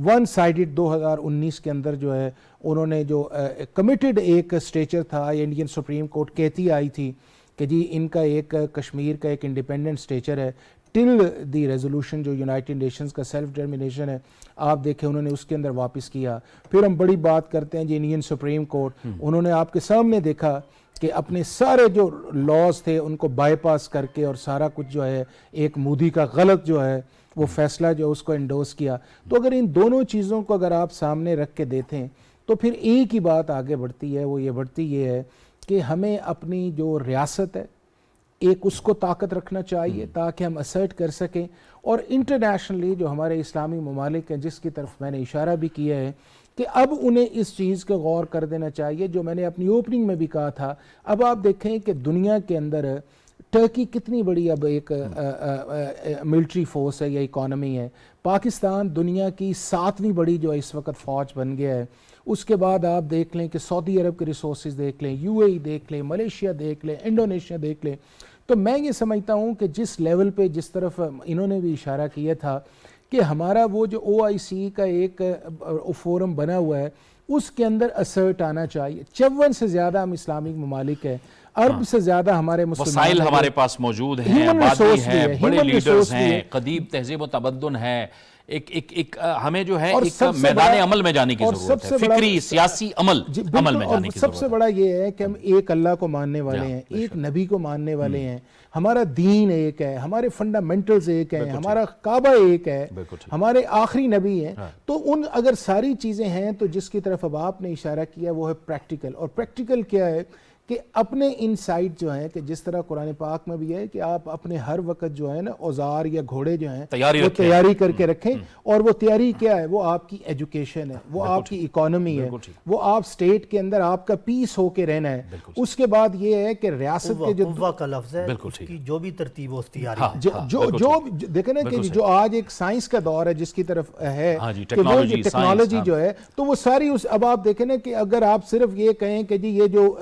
1 سائیڈڈ 2019 کے اندر جو ہے انہوں نے جو کمیٹڈ ایک اسٹیچر تھا، انڈین سپریم کورٹ کہتی آئی تھی کہ جی ان کا ایک کشمیر کا ایک انڈیپینڈنٹ اسٹیچر ہے ٹل دی ریزولوشن جو یونائٹڈ نیشنز کا سیلف ڈٹرمنیشن ہے. آپ دیکھیں انہوں نے اس کے اندر واپس کیا. پھر ہم بڑی بات کرتے ہیں جی انڈین سپریم کورٹ، انہوں نے آپ کے سامنے دیکھا کہ اپنے سارے جو لاز تھے ان کو بائی پاس کر کے اور سارا کچھ جو ہے ایک مودی کا غلط جو ہے وہ فیصلہ جو اس کو انڈورس کیا. تو اگر ان دونوں چیزوں کو اگر آپ سامنے رکھ کے دیکھیں تو پھر ایک ہی بات آگے بڑھتی ہے، وہ یہ بڑھتی یہ ہے کہ ہمیں اپنی جو ریاست ہے ایک اس کو طاقت رکھنا چاہیے تاکہ ہم اسرٹ کر سکیں. اور انٹرنیشنلی جو ہمارے اسلامی ممالک ہیں جس کی طرف میں نے اشارہ بھی کیا ہے کہ اب انہیں اس چیز کو غور کر دینا چاہیے جو میں نے اپنی اوپننگ میں بھی کہا تھا. اب آپ دیکھیں کہ دنیا کے اندر ٹرکی کتنی بڑی اب ایک ملٹری فورس ہے یا اکانومی ہے. پاکستان دنیا کی 7ویں بڑی جو اس وقت فوج بن گیا ہے. اس کے بعد آپ دیکھ لیں کہ سعودی عرب کے ریسورسز دیکھ لیں، یو اے ای دیکھ لیں، ملیشیا دیکھ لیں، انڈونیشیا دیکھ لیں. تو میں یہ سمجھتا ہوں کہ جس لیول پہ جس طرف انہوں نے بھی اشارہ کیا تھا کہ ہمارا وہ جو OIC کا ایک فورم بنا ہوا ہے اس کے اندر اسرٹ آنا چاہیے. 54 سے زیادہ ہم اسلامی ممالک ہیں، عرب سے زیادہ ہمارے وسائل ہمارے پاس موجود ہیں، آبادی ہے، بڑے لیڈرز ہیں، قدیم تہذیب و تمدن ہے. ایک ہمیں جو ہے ایک میدان عمل میں جانے کی ضرورت ہے، فکری سیاسی عمل میں جانے کی ضرورت ہے. سب سے بڑا یہ ہے کہ ہم ایک اللہ کو ماننے والے ہیں، ایک نبی کو ماننے والے ہیں، ہمارا دین ایک ہے، ہمارے فنڈامنٹلز ایک ہیں، ہمارا کعبہ ایک ہے، ہمارے آخری نبی ہیں. تو ان اگر ساری چیزیں ہیں تو جس کی طرف اب آپ نے اشارہ کیا وہ ہے پریکٹیکل. اور پریکٹیکل کیا ہے کہ اپنے انسائٹ جو ہیں کہ جس طرح قرآن پاک میں بھی ہے کہ آپ اپنے ہر وقت جو ہے نا اوزار یا گھوڑے جو ہیں وہ تیاری کر کے رکھیں, اور وہ تیاری کیا ہے, وہ آپ کی ایجوکیشن ہے, وہ آپ کی اکانومی ہے, وہ آپ سٹیٹ کے اندر آپ کا پیس ہو کے رہنا ہے. اس کے بعد یہ ہے کہ ریاست کے جو قوہ کا لفظ ہے, اس کی جو بھی ترتیب و اختیاری جو دیکھیں نا کہ جو آج ایک سائنس کا دور ہے جس کی طرف ہے کہ وہ ٹیکنالوجی جو ہے, تو وہ ساری اب آپ دیکھیں نا کہ اگر آپ صرف یہ کہیں کہ جی یہ جو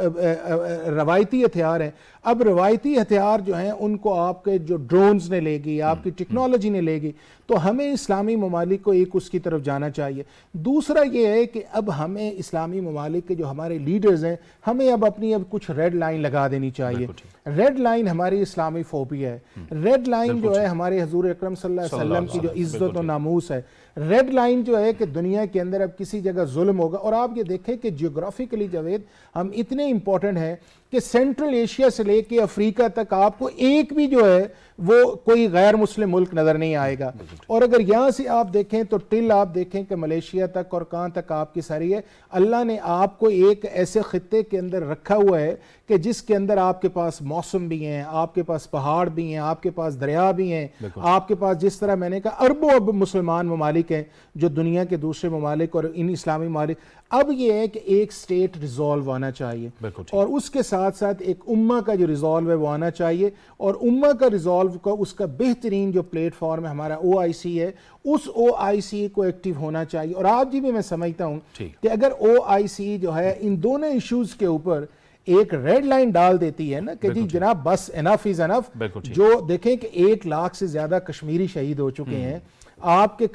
روایتی ہتھیار ہیں, اب روایتی ہتھیار جو ہیں ان کو آپ کے جو ڈرونز نے لے گی, آپ کی ٹیکنالوجی نے لے گی, تو ہمیں اسلامی ممالک کو ایک اس کی طرف جانا چاہیے. دوسرا یہ ہے کہ اب ہمیں اسلامی ممالک کے جو ہمارے لیڈرز ہیں, ہمیں اب اپنی کچھ ریڈ لائن لگا دینی چاہیے. ریڈ لائن ہماری اسلامی فوبیا ہے, ریڈ لائن جو ہے ہمارے حضور اکرم صلی اللہ علیہ وسلم کی جو عزت و ناموس ہے, ریڈ لائن جو ہے کہ دنیا کے اندر اب کسی جگہ ظلم ہوگا. اور آپ یہ دیکھیں کہ جیوگرافیکلی جاوید ہم اتنے امپورٹنٹ ہیں کہ سینٹرل ایشیا سے لے کے افریقہ تک آپ کو ایک بھی جو ہے وہ کوئی غیر مسلم ملک نظر نہیں آئے گا. اور اگر یہاں سے آپ دیکھیں تو ٹل آپ دیکھیں کہ ملیشیا تک اور کہاں تک آپ کی ساری ہے, اللہ نے آپ کو ایک ایسے خطے کے اندر رکھا ہوا ہے کہ جس کے اندر آپ کے پاس موسم بھی ہیں, آپ کے پاس پہاڑ بھی ہیں, آپ کے پاس دریا بھی ہیں, آپ کے پاس جس طرح میں نے کہا اربوں مسلمان ممالک ہیں جو دنیا کے دوسرے ممالک اور ان اسلامی ممالک. اب یہ ہے کہ ایک سٹیٹ ریزولو آنا چاہیے, اور اس کے ساتھ ساتھ ایک امہ کا جو ریزولو ہے وہ آنا چاہیے, اور امہ کا ریزولو کا اس کا بہترین جو پلیٹ فارم ہے ہمارا OIC ہے, اس OIC کو ایکٹیو ہونا چاہیے. اور آپ جی بھی میں سمجھتا ہوں کہ اگر OIC جو ہے ان دونوں ایشوز کے اوپر ایک ریڈ لائن ڈال دیتی ہے نا کہ جی جناب بس انف از انف, جو دیکھیں کہ 1 لاکھ سے زیادہ کشمیری شہید ہو چکے ہیں, آپ کے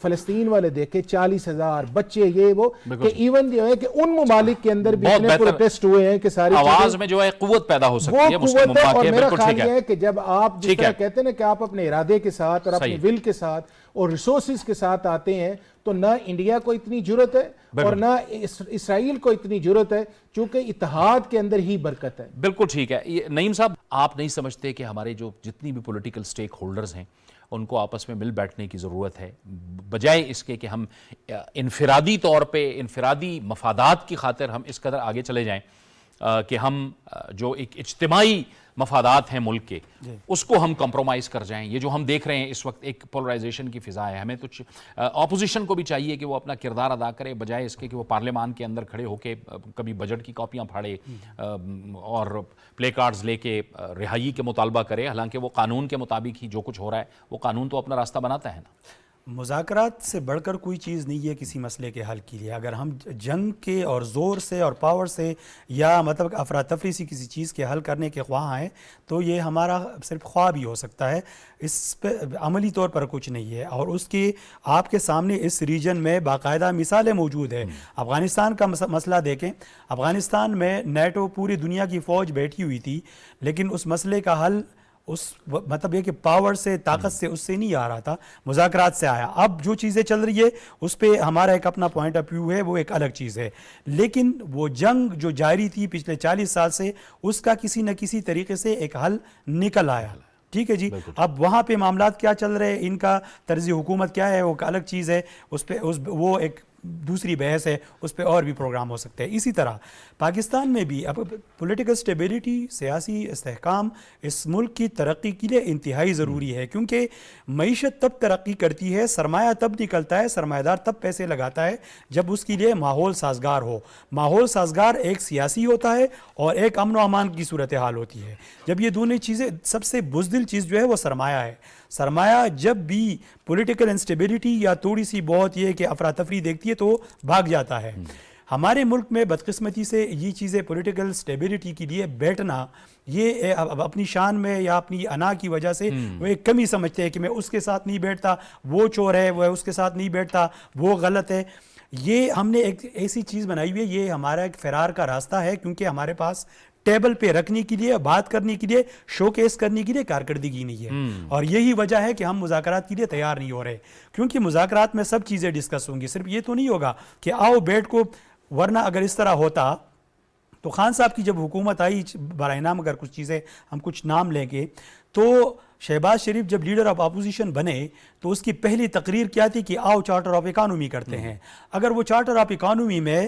فلسطین والے دیکھیں 40,000 بچے, یہ وہ کہ ایون جو ہے کہ ان ممالک کے اندر بھی اتنے پروٹیسٹ ہوئے ہیں کہ ساری آواز میں جو ہے قوت پیدا ہو سکتی ہے مسلم امہ کے. اور میرا خیال یہ ہے کہ جب آپ جس طرح کہتے ہیں نا کہ آپ اپنے ارادے کے ساتھ اور اپنے ول کے ساتھ اور ریسورسز کے ساتھ آتے ہیں, تو نہ انڈیا کو اتنی جرت ہے اور نہ اسرائیل کو اتنی جرت ہے, چونکہ اتحاد کے اندر ہی برکت ہے. بالکل ٹھیک ہے. نعیم صاحب, آپ نہیں سمجھتے کہ ہمارے جو جتنی بھی پولیٹیکل سٹیک ہولڈرز ہیں ان کو آپس میں مل بیٹھنے کی ضرورت ہے, بجائے اس کے کہ ہم انفرادی طور پہ انفرادی مفادات کی خاطر ہم اس قدر آگے چلے جائیں کہ ہم جو ایک اجتماعی مفادات ہیں ملک کے اس کو ہم کمپرومائز کر جائیں. یہ جو ہم دیکھ رہے ہیں اس وقت ایک پولرائزیشن کی فضا ہے, ہمیں کچھ اپوزیشن کو بھی چاہیے کہ وہ اپنا کردار ادا کرے, بجائے اس کے کہ وہ پارلیمان کے اندر کھڑے ہو کے کبھی بجٹ کی کاپیاں پھاڑے اور پلے کارڈز لے کے رہائی کے مطالبہ کرے, حالانکہ وہ قانون کے مطابق ہی جو کچھ ہو رہا ہے وہ قانون تو اپنا راستہ بناتا ہے نا. مذاکرات سے بڑھ کر کوئی چیز نہیں ہے کسی مسئلے کے حل کے لیے. اگر ہم جنگ کے اور زور سے اور پاور سے یا مطلب افراتفری سے کسی چیز کے حل کرنے کے خواہاں ہیں تو یہ ہمارا صرف خواب ہی ہو سکتا ہے, اس پہ عملی طور پر کچھ نہیں ہے. اور اس کی آپ کے سامنے اس ریجن میں باقاعدہ مثالیں موجود ہیں. افغانستان کا مسئلہ دیکھیں, افغانستان میں نیٹو پوری دنیا کی فوج بیٹھی ہوئی تھی, لیکن اس مسئلے کا حل اس مطلب یہ کہ پاور سے طاقت سے اس سے نہیں آ رہا تھا, مذاکرات سے آیا. اب جو چیزیں چل رہی ہے اس پہ ہمارا ایک اپنا پوائنٹ آف ویو ہے, وہ ایک الگ چیز ہے. لیکن وہ جنگ جو جاری تھی پچھلے 40 سال سے, اس کا کسی نہ کسی طریقے سے ایک حل نکل آیا. ٹھیک ہے جی, اب وہاں پہ معاملات کیا چل رہے ہیں, ان کا طرز حکومت کیا ہے, وہ ایک الگ چیز ہے, اس پہ وہ ایک دوسری بحث ہے, اس پہ اور بھی پروگرام ہو سکتے ہیں. اسی طرح پاکستان میں بھی اب پولیٹیکل سٹیبلٹی, سیاسی استحکام اس ملک کی ترقی کے لیے انتہائی ضروری ہے, کیونکہ معیشت تب ترقی کرتی ہے, سرمایہ تب نکلتا ہے, سرمایہ دار تب پیسے لگاتا ہے جب اس کے لیے ماحول سازگار ہو. ماحول سازگار ایک سیاسی ہوتا ہے اور ایک امن و امان کی صورتحال ہوتی ہے. جب یہ دونوں چیزیں, سب سے بزدل چیز جو ہے وہ سرمایہ ہے. سرمایہ جب بھی پولیٹیکل انسٹیبلٹی یا تھوڑی سی بہت یہ کہ افراتفری دیکھتی ہے تو بھاگ جاتا ہے. ہمارے ملک میں بدقسمتی سے یہ چیزیں پولیٹیکل سٹیبلٹی کے لیے بیٹھنا, یہ اپنی شان میں یا اپنی انا کی وجہ سے وہ ایک کمی سمجھتے ہیں کہ میں اس کے ساتھ نہیں بیٹھتا, وہ چور ہے, وہ اس کے ساتھ نہیں بیٹھتا, وہ غلط ہے. یہ ہم نے ایک ایسی چیز بنائی ہوئی ہے, یہ ہمارا ایک فرار کا راستہ ہے, کیونکہ ہمارے پاس ٹیبل پہ رکھنے کے لیے, بات کرنے کے لیے, شو کیس کرنے کے لیے کارکردگی نہیں ہے. اور یہی وجہ ہے کہ ہم مذاکرات کے لیے تیار نہیں ہو رہے, کیونکہ مذاکرات میں سب چیزیں ڈسکس ہوں گی. صرف یہ تو نہیں ہوگا کہ آؤ بیٹھ کو, ورنہ اگر اس طرح ہوتا تو خان صاحب کی جب حکومت آئی برائے نام, اگر کچھ چیزیں ہم کچھ نام لیں گے, تو شہباز شریف جب لیڈر آف اپوزیشن بنے تو اس کی پہلی تقریر کیا تھی کہ آؤ چارٹر آف اکانومی کرتے ہیں. اگر وہ چارٹر آف اکانومی میں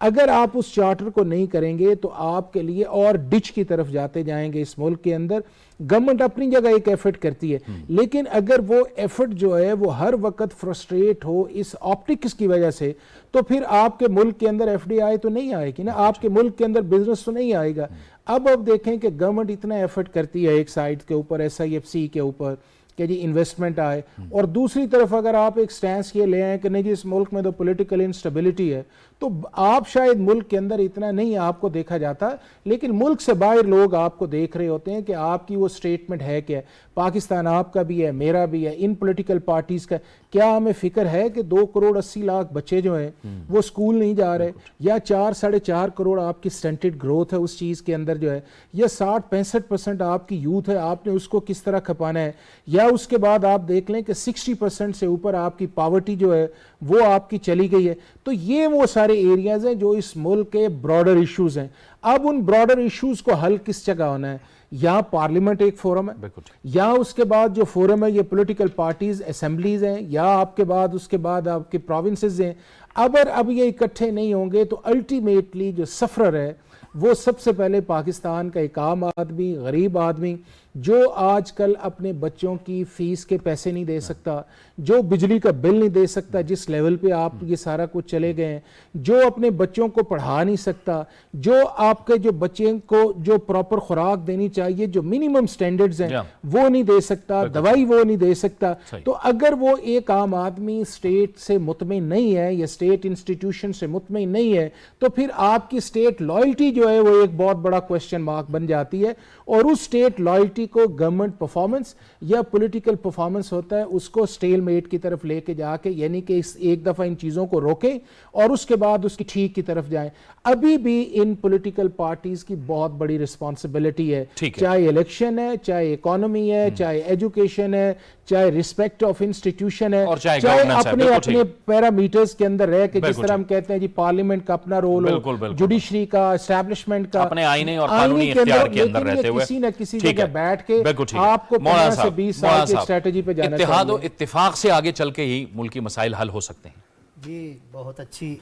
اگر آپ اس چارٹر کو نہیں کریں گے تو آپ کے لیے اور ڈچ کی طرف جاتے جائیں گے اس ملک کے اندر. گورنمنٹ اپنی جگہ ایک ایفرٹ کرتی ہے, لیکن اگر وہ ایفرٹ جو ہے وہ ہر وقت فرسٹریٹ ہو اس آپٹکس کی وجہ سے, تو پھر آپ کے ملک کے اندر ایف ڈی آئی تو نہیں آئے گی نا, آپ کے ملک کے اندر بزنس تو نہیں آئے گا. اب دیکھیں کہ گورنمنٹ اتنا ایفرٹ کرتی ہے ایک سائڈ کے اوپر ایس آئی ایف سی کے اوپر کہ جی انویسٹمنٹ آئے, اور دوسری طرف اگر آپ ایک سٹینس یہ لے آئیں کہ نہیں جی اس ملک میں تو پولیٹیکل انسٹیبلٹی ہے, تو آپ شاید ملک کے اندر اتنا نہیں آپ کو دیکھا جاتا, لیکن ملک سے باہر لوگ آپ کو دیکھ رہے ہوتے ہیں کہ آپ کی وہ سٹیٹمنٹ ہے کیا. پاکستان آپ کا بھی ہے, میرا بھی ہے, ان پولیٹیکل پارٹیز کا. کیا ہمیں فکر ہے کہ 2.80 کروڑ بچے جو ہیں وہ سکول نہیں جا رہے, یا 4.5 کروڑ آپ کی سٹنٹڈ گروتھ ہے اس چیز کے اندر جو ہے, یا 60-65% آپ کی یوتھ ہے, آپ نے اس کو کس طرح کھپانا ہے, یا اس کے بعد آپ دیکھ لیں کہ 60% سے اوپر آپ کی پاورٹی جو ہے وہ آپ کی چلی گئی ہے. تو یہ وہ سارے ایریاز ہیں جو اس ملک کے براڈر ایشوز ہیں. اب ان براڈر ایشوز کو حل کس جگہ ہونا ہے؟ یا پارلیمنٹ ایک فورم ہے, یا اس کے بعد جو فورم ہے یہ پولیٹیکل پارٹیز اسمبلیز ہیں, یا آپ کے بعد اس کے بعد آپ کے پروونسز ہیں. اگر اب یہ اکٹھے نہیں ہوں گے تو الٹیمیٹلی جو سفرر ہے وہ سب سے پہلے پاکستان کا ایک عام آدمی, غریب آدمی جو آج کل اپنے بچوں کی فیس کے پیسے نہیں دے سکتا, جو بجلی کا بل نہیں دے سکتا جس لیول پہ آپ یہ سارا کچھ چلے گئے ہیں, جو اپنے بچوں کو پڑھا نہیں سکتا, جو آپ کے جو بچے کو جو پراپر خوراک دینی چاہیے جو منیمم سٹینڈرڈز ہیں وہ نہیں دے سکتا, دوائی وہ نہیں دے سکتا. تو اگر وہ ایک عام آدمی سٹیٹ سے مطمئن نہیں ہے یا سٹیٹ انسٹیٹیوشن سے مطمئن نہیں ہے, تو پھر آپ کی سٹیٹ لائلٹی جو ہے وہ ایک بہت بڑا کوشچن مارک بن جاتی ہے. اور اس سٹیٹ لائلٹی کو گورنمنٹ پرفارمنس یا پولیٹیکل پرفارمنس ہوتا ہے اس کو سٹیل میٹ کی طرف لے کے جا کے, یعنی کہ ایک دفعہ ان چیزوں کو روکیں اور اس کے بعد اس کی ٹھیک کی طرف جائیں. ابھی بھی ان پولیٹیکل پارٹیز کی بہت بڑی رسپانسبلٹی ہے, چاہے الیکشن ہے, چاہے اکانومی ہے, چاہے ایجوکیشن ہے, چاہے ریسپیکٹ آف انسٹیٹیوشن ہے, چاہے اپنے پیرامیٹرز کے اندر رہ کے, جس طرح ہم کہتے ہیں جی پارلیمنٹ کا اپنا رول ہو, جوڈیشری کا, اسٹیبلشمنٹ کا, اپنے آئینے اور قانونی اختیار کے اندر رہتے ہوئے کسی نہ کسی جگہ بیٹھ کے آپ کو 15 سے 20 سال کی اسٹریٹجی پہ جانا چاہیے. اتحاد و اتفاق سے آگے چل کے ہی ملکی مسائل حل ہو سکتے ہیں. جی بہت اچھی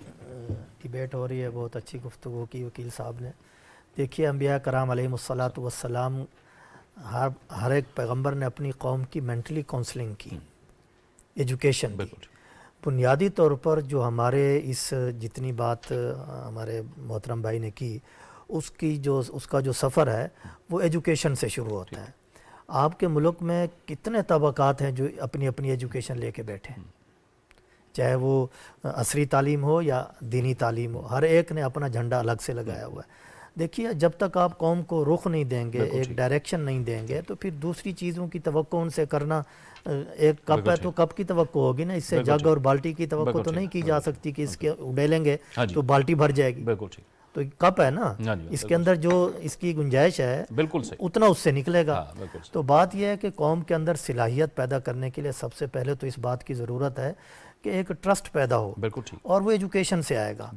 ڈیبیٹ ہو رہی ہے, بہت اچھی گفتگو کی وکیل صاحب نے. دیکھیے انبیاء کرام علیہم الصلاۃ والسلام, ہر ایک پیغمبر نے اپنی قوم کی مینٹلی کاؤنسلنگ کی, ایجوکیشن کی. بنیادی طور پر جو ہمارے اس جتنی بات ہمارے محترم بھائی نے کی, اس کا جو سفر ہے وہ ایجوکیشن سے شروع ہوتا ہے. آپ کے ملک میں کتنے طبقات ہیں جو اپنی اپنی ایجوکیشن لے کے بیٹھے ہیں, چاہے وہ عصری تعلیم ہو یا دینی تعلیم ہو, ہر ایک نے اپنا جھنڈا الگ سے لگایا ہوا ہے. دیکھیے جب تک آپ قوم کو رخ نہیں دیں گے, ایک ڈائریکشن نہیں دیں گے, تو پھر دوسری چیزوں کی توقع ان سے کرنا, ایک کپ ہے تو کپ کی توقع ہوگی نا, اس سے جگ اور بالٹی کی توقع تو نہیں کی جا سکتی کہ اس کے اڈیلیں گے تو بالٹی بھر جائے گی. تو کپ ہے نا, اس کے اندر جو اس کی گنجائش ہے اتنا اس سے نکلے گا. تو بات یہ ہے کہ قوم کے اندر صلاحیت پیدا کرنے کے لیے سب سے پہلے تو اس بات کی ضرورت ہے کہ ایک ٹرسٹ پیدا ہو, اور وہ ایجوکیشن سے آئے گا.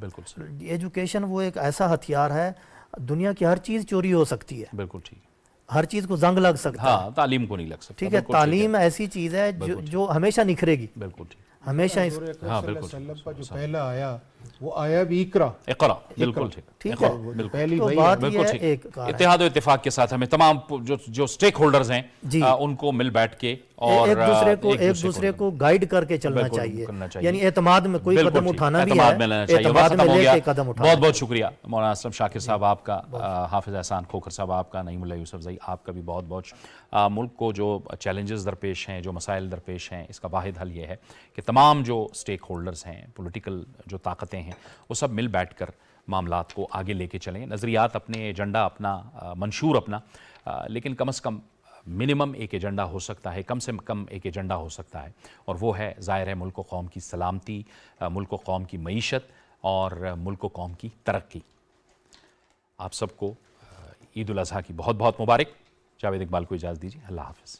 ایجوکیشن وہ ایک ایسا ہتھیار ہے, دنیا کی ہر چیز چوری ہو سکتی ہے, ہر چیز کو زنگ لگ سکتا ہے, تعلیم کو نہیں لگ سکتا. ٹھیک ہے, تعلیم ایسی چیز ہے جو ہمیشہ نکھرے گی, ہمیشہ. جو پہلا آیا وہ آیا بھی اقرا, بالکل ٹھیک ہے. پہلی تو بات یہ ہے ایک اتحاد و اتفاق کے ساتھ ہمیں تمام جو سٹیک ہولڈرز ہیں ان کو مل بیٹھ کے اور ایک دوسرے کو گائیڈ کر کے چلنا چاہیے, یعنی اعتماد میں کوئی قدم اٹھانا بھی ہے, اعتماد میں لے کے قدم اٹھانا. بہت بہت شکریہ مولانا اسلم شاکر صاحب آپ کا, حافظ احسان کھوکھر صاحب آپ کا, نعیم اللہ یوسف زئی آپ کا بھی بہت بہت. ملک کو جو چیلنجز درپیش ہیں, جو مسائل درپیش ہیں, اس کا واحد حل یہ ہے کہ تمام جو سٹیک ہولڈرز ہیں, پولیٹیکل جو طاقتیں ہیں, وہ سب مل بیٹھ کر معاملات کو آگے لے کے چلیں. نظریات اپنے, ایجنڈا اپنا, منشور اپنا, لیکن کم از کم منیمم ایک ایجنڈا ہو سکتا ہے, کم سے کم ایک ایجنڈا ہو سکتا ہے, اور وہ ہے ظاہر ہے ملک و قوم کی سلامتی, ملک و قوم کی معیشت اور ملک و قوم کی ترقی. آپ سب کو عید الاضحیٰ کی بہت بہت مبارک. جاوید اقبال کو اجازت دیجیے, اللہ حافظ.